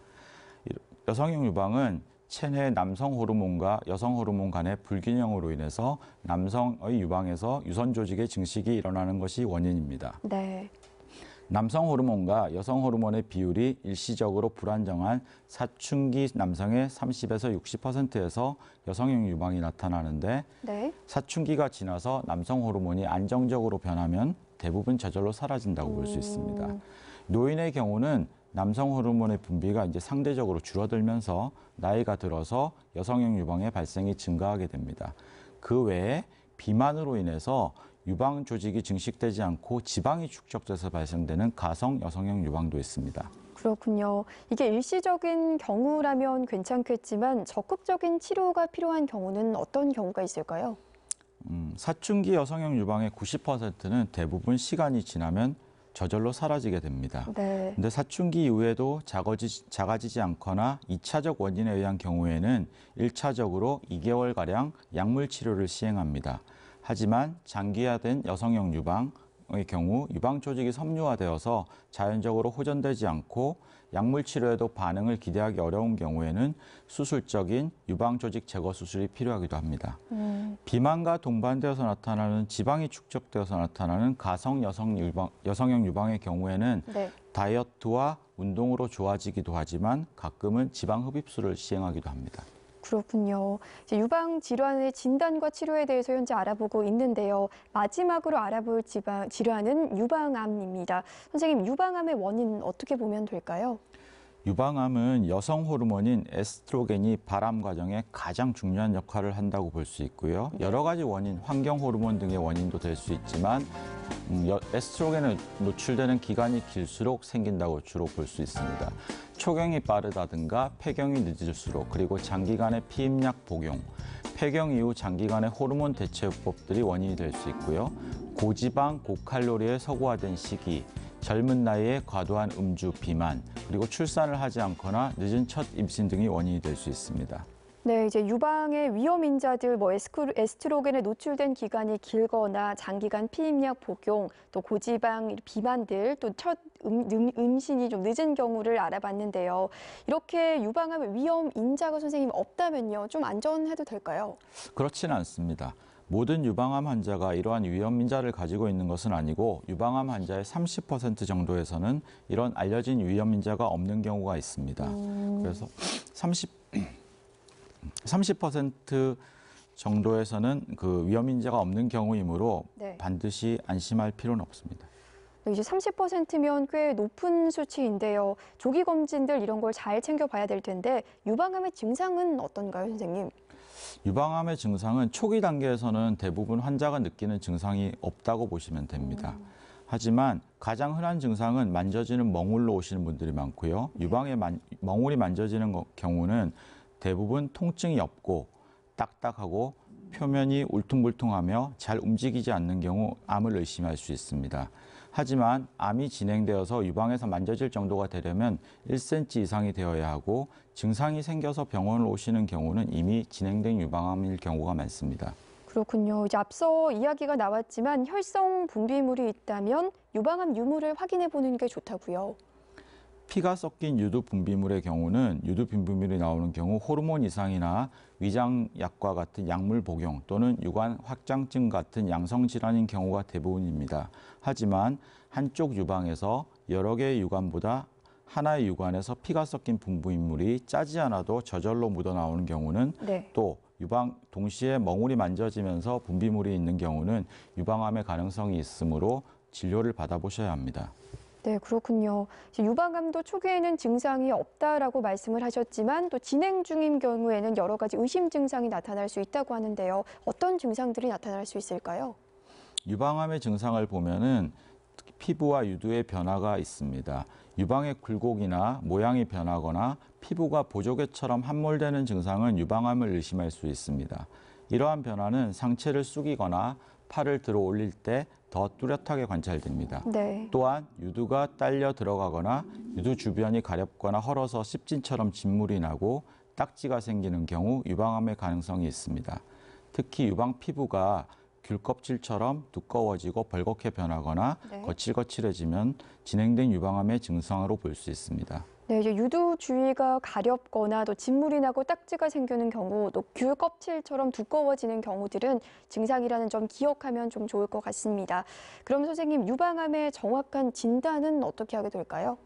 여성형 유방은 체내 남성 호르몬과 여성 호르몬 간의 불균형으로 인해서 남성의 유방에서 유선 조직의 증식이 일어나는 것이 원인입니다. 네. 남성 호르몬과 여성 호르몬의 비율이 일시적으로 불안정한 사춘기 남성의 30에서 60%에서 여성형 유방이 나타나는데 네. 사춘기가 지나서 남성 호르몬이 안정적으로 변하면 대부분 저절로 사라진다고 볼 수 있습니다. 노인의 경우는 남성 호르몬의 분비가 이제 상대적으로 줄어들면서 나이가 들어서 여성형 유방의 발생이 증가하게 됩니다. 그 외에 비만으로 인해서 유방 조직이 증식되지 않고 지방이 축적돼서 발생되는 가성 여성형 유방도 있습니다. 그렇군요. 이게 일시적인 경우라면 괜찮겠지만 적극적인 치료가 필요한 경우는 어떤 경우가 있을까요? 사춘기 여성형 유방의 90%는 대부분 시간이 지나면 저절로 사라지게 됩니다. 네. 근데 사춘기 이후에도 작아지지 않거나 2차적 원인에 의한 경우에는 1차적으로 2개월가량 약물 치료를 시행합니다. 하지만 장기화된 여성형 유방의 경우 유방 조직이 섬유화되어서 자연적으로 호전되지 않고 약물 치료에도 반응을 기대하기 어려운 경우에는 수술적인 유방 조직 제거 수술이 필요하기도 합니다. 비만과 동반되어서 나타나는 지방이 축적되어서 나타나는 가성 여성형 유방의 경우에는 네. 다이어트와 운동으로 좋아지기도 하지만 가끔은 지방 흡입술을 시행하기도 합니다. 그렇군요. 이제 유방 질환의 진단과 치료에 대해서 현재 알아보고 있는데요. 마지막으로 알아볼 질환은 유방암입니다. 선생님, 유방암의 원인 어떻게 보면 될까요? 유방암은 여성 호르몬인 에스트로겐이 발암 과정에 가장 중요한 역할을 한다고 볼 수 있고요. 여러 가지 원인, 환경 호르몬 등의 원인도 될 수 있지만 에스트로겐에 노출되는 기간이 길수록 생긴다고 주로 볼 수 있습니다. 초경이 빠르다든가 폐경이 늦을수록, 그리고 장기간의 피임약 복용, 폐경 이후 장기간의 호르몬 대체요법들이 원인이 될 수 있고요. 고지방, 고칼로리에 서구화된 시기, 젊은 나이에 과도한 음주, 비만, 그리고 출산을 하지 않거나 늦은 첫 임신 등이 원인이 될 수 있습니다. 네, 이제 유방의 위험 인자들, 에스트로겐에 노출된 기간이 길거나 장기간 피임약 복용, 또 고지방 비만들, 또 첫 임신이 좀 늦은 경우를 알아봤는데요. 이렇게 유방암 위험 인자가 선생님 없다면요, 좀 안전해도 될까요? 그렇지는 않습니다. 모든 유방암 환자가 이러한 위험 인자를 가지고 있는 것은 아니고, 유방암 환자의 30% 정도에서는 이런 알려진 위험 인자가 없는 경우가 있습니다. 그래서 30% 정도에서는 그 위험 인자가 없는 경우이므로 네. 반드시 안심할 필요는 없습니다. 이제 30%면 꽤 높은 수치인데요. 조기 검진들 이런 걸 잘 챙겨봐야 될 텐데 유방암의 증상은 어떤가요, 선생님? 유방암의 증상은 초기 단계에서는 대부분 환자가 느끼는 증상이 없다고 보시면 됩니다. 하지만 가장 흔한 증상은 만져지는 멍울로 오시는 분들이 많고요. 유방에 멍울이 만져지는 경우는 대부분 통증이 없고 딱딱하고 표면이 울퉁불퉁하며 잘 움직이지 않는 경우 암을 의심할 수 있습니다. 하지만 암이 진행되어서 유방에서 만져질 정도가 되려면 1cm 이상이 되어야 하고, 증상이 생겨서 병원을 오시는 경우는 이미 진행된 유방암일 경우가 많습니다. 그렇군요. 이제 앞서 이야기가 나왔지만 혈성 분비물이 있다면 유방암 유무를 확인해 보는 게 좋다고요. 피가 섞인 유두 분비물의 경우는 유두 분비물이 나오는 경우 호르몬 이상이나 위장약과 같은 약물 복용 또는 유관 확장증 같은 양성 질환인 경우가 대부분입니다. 하지만 한쪽 유방에서 여러 개의 유관보다 하나의 유관에서 피가 섞인 분비물이 짜지 않아도 저절로 묻어나오는 경우는 네. 또 유방 동시에 멍울이 만져지면서 분비물이 있는 경우는 유방암의 가능성이 있으므로 진료를 받아보셔야 합니다. 네, 그렇군요. 유방암도 초기에는 증상이 없다라고 말씀을 하셨지만 또 진행 중인 경우에는 여러 가지 의심 증상이 나타날 수 있다고 하는데요. 어떤 증상들이 나타날 수 있을까요? 유방암의 증상을 보면은 피부와 유두의 변화가 있습니다. 유방의 굴곡이나 모양이 변하거나 피부가 보조개처럼 함몰되는 증상은 유방암을 의심할 수 있습니다. 이러한 변화는 상체를 숙이거나 팔을 들어 올릴 때 더 뚜렷하게 관찰됩니다. 네. 또한 유두가 딸려 들어가거나 유두 주변이 가렵거나 헐어서 습진처럼 진물이 나고 딱지가 생기는 경우 유방암의 가능성이 있습니다. 특히 유방 피부가 귤껍질처럼 두꺼워지고 벌겋게 변하거나 네. 거칠거칠해지면 진행된 유방암의 증상으로 볼 수 있습니다. 네, 이제 유두 주위가 가렵거나 또 진물이 나고 딱지가 생기는 경우, 또 귤 껍질처럼 두꺼워지는 경우들은 증상이라는 점 기억하면 좀 좋을 것 같습니다. 그럼 선생님, 유방암의 정확한 진단은 어떻게 하게 될까요?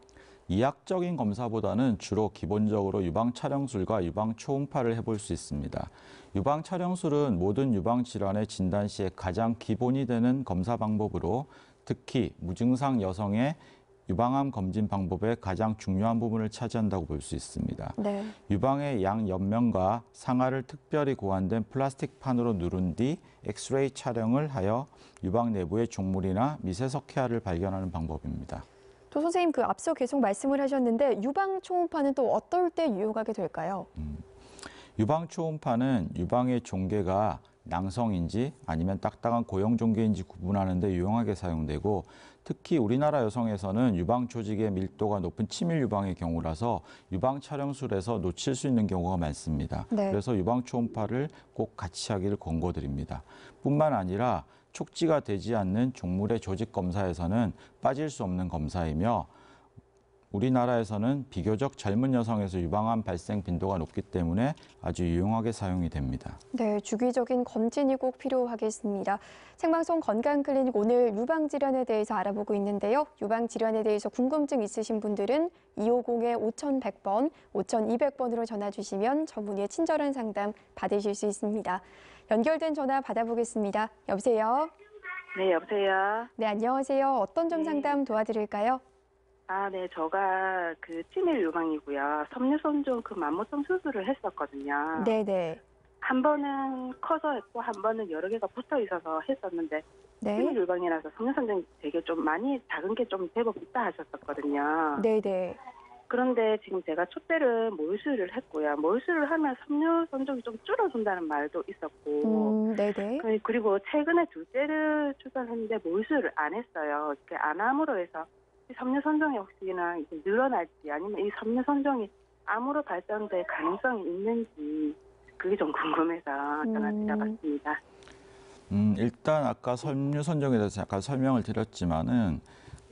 이학적인 검사보다는 주로 기본적으로 유방 촬영술과 유방 초음파를 해볼 수 있습니다. 유방 촬영술은 모든 유방 질환의 진단 시에 가장 기본이 되는 검사 방법으로, 특히 무증상 여성의 유방암 검진 방법의 가장 중요한 부분을 차지한다고 볼 수 있습니다. 네. 유방의 양 옆면과 상하를 특별히 고안된 플라스틱 판으로 누른 뒤 엑스레이 촬영을 하여 유방 내부의 종물이나 미세석회화를 발견하는 방법입니다. 또 선생님, 그 앞서 계속 말씀을 하셨는데 유방 초음파는 또 어떨 때 유용하게 될까요? 유방 초음파는 유방의 종괴가 낭성인지 아니면 딱딱한 고형 종괴인지 구분하는 데 유용하게 사용되고, 특히 우리나라 여성에서는 유방 조직의 밀도가 높은 치밀 유방의 경우라서 유방 촬영술에서 놓칠 수 있는 경우가 많습니다. 네. 그래서 유방 초음파를 꼭 같이 하기를 권고드립니다. 뿐만 아니라 촉지가 되지 않는 종물의 조직 검사에서는 빠질 수 없는 검사이며, 우리나라에서는 비교적 젊은 여성에서 유방암 발생 빈도가 높기 때문에 아주 유용하게 사용이 됩니다. 네, 주기적인 검진이 꼭 필요하겠습니다. 생방송 건강클리닉, 오늘 유방질환에 대해서 알아보고 있는데요. 유방질환에 대해서 궁금증 있으신 분들은 250-5100번, 5200번으로 전화 주시면 전문의의 친절한 상담 받으실 수 있습니다. 연결된 전화 받아보겠습니다. 여보세요? 네, 여보세요? 네, 안녕하세요. 어떤 점 네. 상담 도와드릴까요? 아, 네, 제가 그 치밀 유방이고요. 섬유손종 그 만모성 수술을 했었거든요. 네네. 한 번은 커서 했고 한 번은 여러 개가 붙어 있어서 했었는데 네. 치매 유방이라서 섬유선정이 되게 좀 많이 작은 게 좀 제법 있다 하셨었거든요. 네네. 그런데 지금 제가 첫 때는 모유수유를 했고요. 모유수유를 하면 섬유선정이 좀 줄어든다는 말도 있었고, 네네. 그리고 최근에 둘째를 출산했는데 모유수유를 안 했어요. 이렇게 안 함으로 해서 이 섬유선정이 혹시나 이제 늘어날지 아니면 이 섬유선정이 암으로 발전될 가능성이 있는지 그게 좀 궁금해서 전화드려봤습니다. 일단 아까 섬유선정에 대해서 약간 설명을 드렸지만은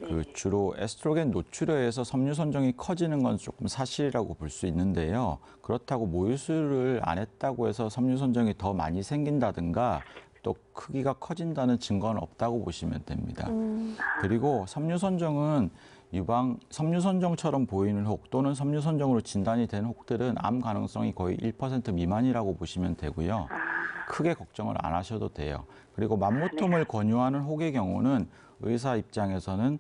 그 주로 에스트로겐 노출에 의해서 섬유선정이 커지는 건 조금 사실이라고 볼 수 있는데요. 그렇다고 모유수유를 안 했다고 해서 섬유선정이 더 많이 생긴다든가 또 크기가 커진다는 증거는 없다고 보시면 됩니다. 그리고 섬유선정은 섬유선정처럼 보이는 혹 또는 섬유선정으로 진단이 된 혹들은 암 가능성이 거의 1% 미만이라고 보시면 되고요. 크게 걱정을 안 하셔도 돼요. 그리고 만무톰을 권유하는 혹의 경우는 의사 입장에서는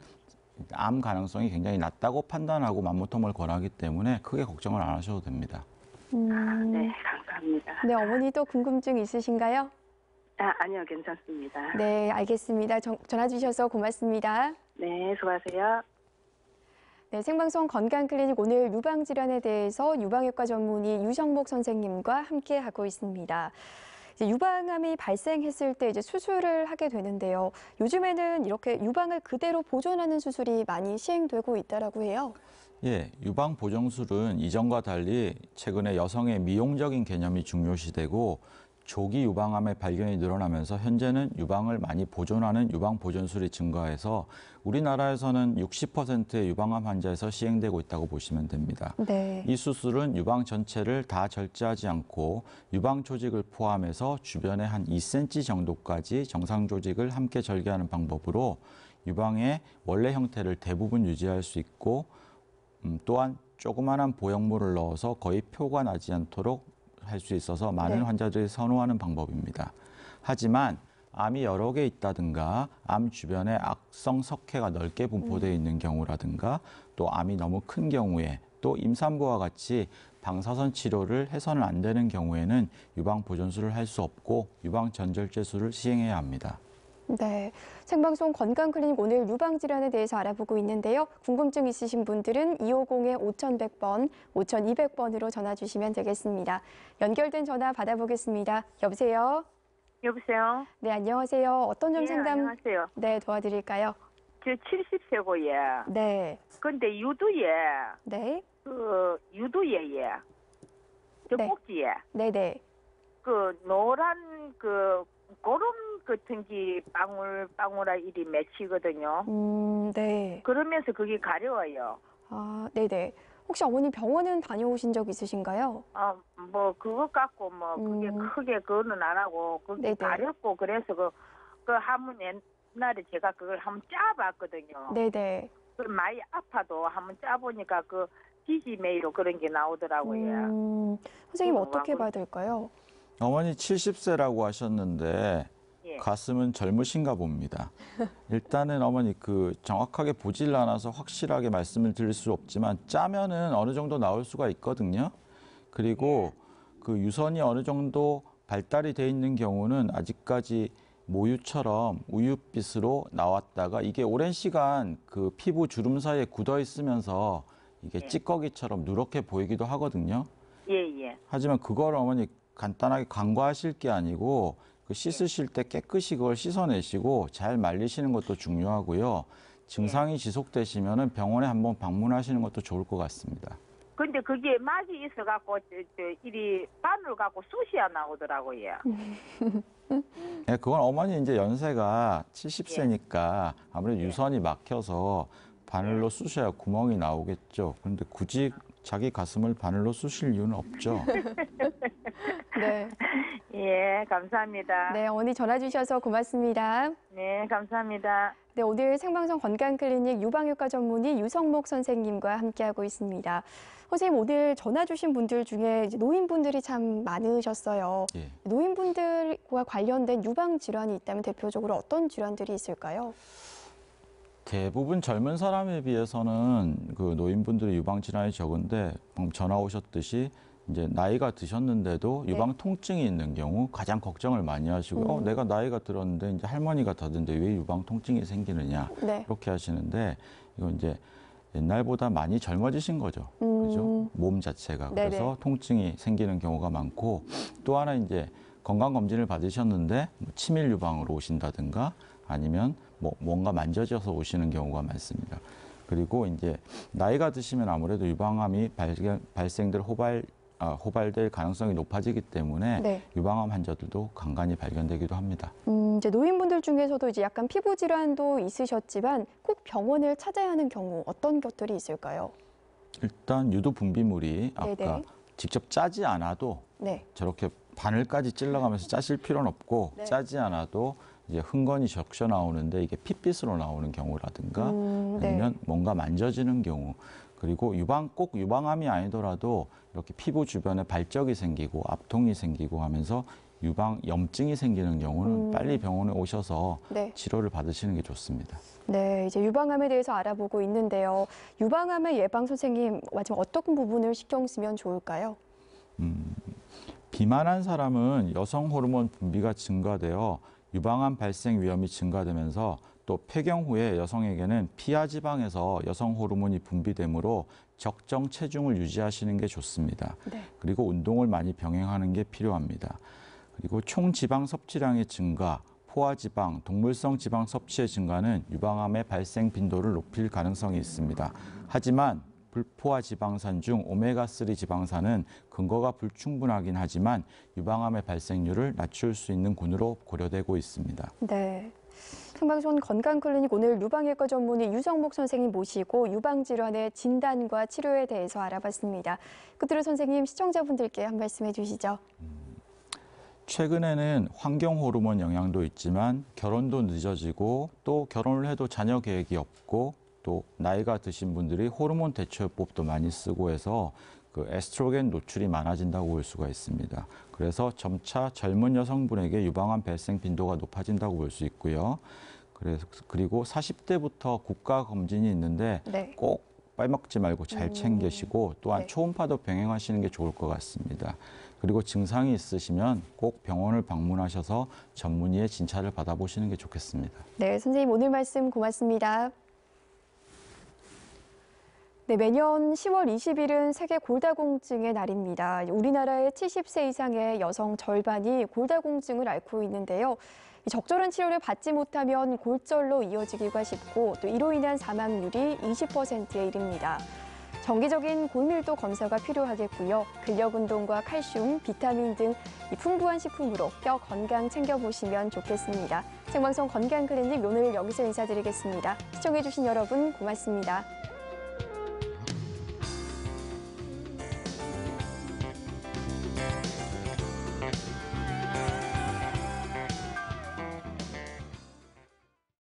암 가능성이 굉장히 낮다고 판단하고 만무톰을 권하기 때문에 크게 걱정을 안 하셔도 됩니다. 네, 감사합니다. 네, 어머니 또 궁금증 있으신가요? 아니요, 괜찮습니다. 네, 알겠습니다. 전화 주셔서 고맙습니다. 네, 수고하세요. 네, 생방송 건강클리닉 오늘 유방질환에 대해서 유방외과 전문의 유정목 선생님과 함께 하고 있습니다. 이제 유방암이 발생했을 때 이제 수술을 하게 되는데요. 요즘에는 이렇게 유방을 그대로 보존하는 수술이 많이 시행되고 있다라고 해요. 예, 유방 보정술은 이전과 달리 최근에 여성의 미용적인 개념이 중요시되고 조기 유방암의 발견이 늘어나면서 현재는 유방을 많이 보존하는 유방 보존술이 증가해서 우리나라에서는 60%의 유방암 환자에서 시행되고 있다고 보시면 됩니다. 네. 이 수술은 유방 전체를 다 절제하지 않고 유방 조직을 포함해서 주변의 한 2cm 정도까지 정상 조직을 함께 절개하는 방법으로 유방의 원래 형태를 대부분 유지할 수 있고 또한 조그마한 보형물을 넣어서 거의 표가 나지 않도록 할 수 있어서 많은 환자들이 선호하는 방법입니다. 하지만 암이 여러 개 있다든가 암 주변에 악성 석회가 넓게 분포되어 있는 경우라든가 또 암이 너무 큰 경우에 또 임산부와 같이 방사선 치료를 해서는 안 되는 경우에는 유방 보존술을 할 수 없고 유방 전절제술을 시행해야 합니다. 네, 생방송 건강클리닉 오늘 유방질환에 대해서 알아보고 있는데요. 궁금증 있으신 분들은 250-5100번, 5200번으로 전화 주시면 되겠습니다. 연결된 전화 받아보겠습니다. 여보세요? 여보세요? 네, 안녕하세요. 어떤 점 상담 안녕하세요. 네, 도와드릴까요? 저 70세고, 예. 네. 근데 유두에, 네. 유두에, 예. 저 네. 꼭지에, 네네. 노란 고름 같은 게 방울아 일이 맺히거든요. 네. 그러면서 그게 가려워요. 아, 네네. 혹시 어머니 병원은 다녀오신 적 있으신가요? 그것 갖고 그게 크게 그거는 안 하고 그게 네네. 가렵고 그래서 그 한번 옛날에 제가 그걸 한번 짜봤거든요. 네네. 많이 아파도 한번 짜보니까 그 지지메이로 그런 게 나오더라고요. 선생님 어떻게 봐야 될까요? 어머니 70세라고 하셨는데 예. 가슴은 젊으신가 봅니다. 일단은 어머니 정확하게 보질 않아서 확실하게 말씀을 드릴 수 없지만 짜면은 어느 정도 나올 수가 있거든요. 그리고 그 유선이 어느 정도 발달이 돼 있는 경우는 아직까지 모유처럼 우윳빛으로 나왔다가 이게 오랜 시간 그 피부 주름 사이에 굳어 있으면서 이게 찌꺼기처럼 누렇게 보이기도 하거든요. 예. 하지만 그걸 어머니 간단하게 간과하실 게 아니고 씻으실 때 깨끗이 그걸 씻어내시고 잘 말리시는 것도 중요하고요. 증상이 지속되시면은 병원에 한번 방문하시는 것도 좋을 것 같습니다. 근데 그게 막이 있어갖고 이리 바늘 갖고 숱이야 나오더라고요. 네, 그건 어머니 이제 연세가 70세니까 아무래도 유선이 막혀서 바늘로 쑤셔야 구멍이 나오겠죠. 그런데 굳이 자기 가슴을 바늘로 쑤실 이유는 없죠. 네. 예, 감사합니다. 네, 어머니 전화 주셔서 고맙습니다. 네, 감사합니다. 네, 오늘 생방송 건강클리닉 유방외과 전문의 유성목 선생님과 함께하고 있습니다. 선생님, 오늘 전화 주신 분들 중에 이제 노인분들이 참 많으셨어요. 예. 노인분들과 관련된 유방 질환이 있다면 대표적으로 어떤 질환들이 있을까요? 대부분 젊은 사람에 비해서는 그 노인분들의 유방 질환이 적은데 방금 전화 오셨듯이 이제 나이가 드셨는데도 네. 유방 통증이 있는 경우 가장 걱정을 많이 하시고 내가 나이가 들었는데 이제 할머니가 더든데 왜 유방 통증이 생기느냐 네. 이렇게 하시는데 이건 이제 옛날보다 많이 젊어지신 거죠. 그죠? 몸 자체가. 네네. 그래서 통증이 생기는 경우가 많고 또 하나 이제 건강검진을 받으셨는데 뭐 치밀 유방으로 오신다든가 아니면 뭐 뭔가 만져져서 오시는 경우가 많습니다. 그리고 이제 나이가 드시면 아무래도 유방암이 발생될 호발될 가능성이 높아지기 때문에 네. 유방암 환자들도 간간히 발견되기도 합니다. 이제 노인분들 중에서도 이제 약간 피부 질환도 있으셨지만 꼭 병원을 찾아야 하는 경우 어떤 것들이 있을까요? 일단 유두 분비물이 아까 네네. 직접 짜지 않아도 네. 저렇게 바늘까지 찔러가면서 짜실 필요는 없고 네. 짜지 않아도 이제 흥건히 적셔 나오는데 이게 핏빛으로 나오는 경우라든가 네. 아니면 뭔가 만져지는 경우 그리고 꼭 유방암이 아니더라도 이렇게 피부 주변에 발적이 생기고 압통이 생기고 하면서 유방 염증이 생기는 경우는 빨리 병원에 오셔서 네. 치료를 받으시는 게 좋습니다. 네, 이제 유방암에 대해서 알아보고 있는데요. 유방암의 예방 선생님, 마지막 어떤 부분을 신경 쓰면 좋을까요? 비만한 사람은 여성 호르몬 분비가 증가되어 유방암 발생 위험이 증가되면서 또 폐경 후에 여성에게는 피하 지방에서 여성 호르몬이 분비되므로 적정 체중을 유지하시는 게 좋습니다. 네. 그리고 운동을 많이 병행하는 게 필요합니다. 그리고 총 지방 섭취량의 증가, 포화 지방, 동물성 지방 섭취의 증가는 유방암의 발생 빈도를 높일 가능성이 있습니다. 하지만 불포화 지방산 중 오메가3 지방산은 근거가 불충분하긴 하지만 유방암의 발생률을 낮출 수 있는 군으로 고려되고 있습니다. 네. 생방송 건강클리닉 오늘 유방외과 전문의 유성목 선생님 모시고 유방질환의 진단과 치료에 대해서 알아봤습니다. 끝으로 선생님, 시청자분들께 한 말씀 해주시죠. 최근에는 환경 호르몬 영향도 있지만 결혼도 늦어지고 또 결혼을 해도 자녀 계획이 없고 또 나이가 드신 분들이 호르몬 대처요법도 많이 쓰고 해서 그 에스트로겐 노출이 많아진다고 볼 수가 있습니다. 그래서 점차 젊은 여성분에게 유방암 발생 빈도가 높아진다고 볼 수 있고요. 그리고 40대부터 국가 검진이 있는데 네. 꼭 빼먹지 말고 잘 챙기시고 또한 네. 초음파도 병행하시는 게 좋을 것 같습니다. 그리고 증상이 있으시면 꼭 병원을 방문하셔서 전문의의 진찰을 받아보시는 게 좋겠습니다. 네, 선생님 오늘 말씀 고맙습니다. 네, 매년 10월 20일은 세계 골다공증의 날입니다. 우리나라의 70세 이상의 여성 절반이 골다공증을 앓고 있는데요. 적절한 치료를 받지 못하면 골절로 이어지기가 쉽고 또 이로 인한 사망률이 20%에 이릅니다. 정기적인 골밀도 검사가 필요하겠고요. 근력 운동과 칼슘, 비타민 등 풍부한 식품으로 뼈 건강 챙겨보시면 좋겠습니다. 생방송 건강클리닉 오늘 여기서 인사드리겠습니다. 시청해주신 여러분 고맙습니다.